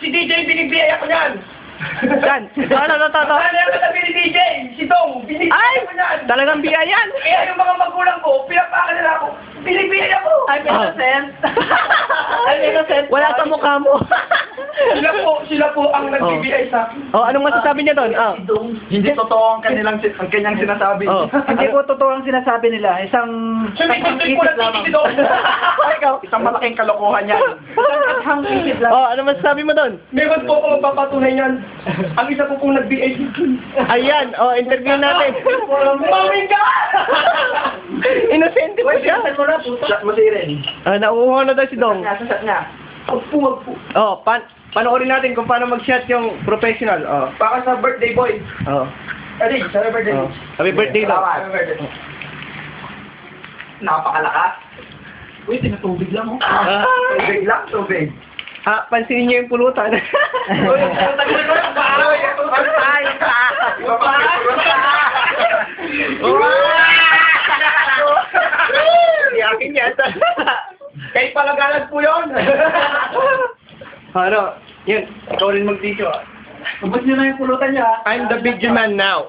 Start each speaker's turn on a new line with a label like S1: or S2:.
S1: Si DJ binibiyaya ko yan!
S2: Yan. Ano, to.
S1: Ano yung katabi ni DJ? Si Dong, binibiyaya ko yan!
S2: Talagang biyayan.
S1: Kaya yung mga magulang ko, pinapaka nila ako, binibiyaya ko! I'm innocent! I'm innocent!
S2: Wala sa mukha mo.
S1: Sila po ang nagbibiyay sa akin.
S2: Oh, anong masasabi niya doon? Oh.
S1: Hindi totoo ang kanyang sinasabi.
S2: Oh.
S3: Hindi po totoo ang sinasabi nila. Isang
S1: Sumisigil ko na titigil doon. Isang malaking kalokohan yan.
S3: isang isip lang.
S2: Oh, ano masasabi mo doon?
S1: Meron po ako magpapatunay yan. Ang isa po pong nag-BA.
S2: Ayan, oh, interview natin.
S1: Mawin ka!
S2: Inosente pa siya.
S1: Shot mo si Ren.
S2: Nauuha na daw si Dong.
S1: Sasat niya. Wag po.
S2: Oh, panoorin natin kung paano mag-shot yung professional. Oh.
S1: Baka sa birthday boy.
S2: Oh.
S1: Adi, sa birthday.
S2: Oh. Happy birthday daw.
S1: Happy birthday. Napakalakas. Uy, tinatubig lang mo. Tubig lang, tubig.
S2: Pansinin niyo yung pulutan.
S1: Uy, tagal ko lang ba? Uy, patay ka!
S2: Yakin yan.
S1: Kahit palagalag po yun.
S2: Ano? Yun, ikaw rin mag-video.
S1: Ubus niyo na yung pulutan niya.
S2: I'm the big man now.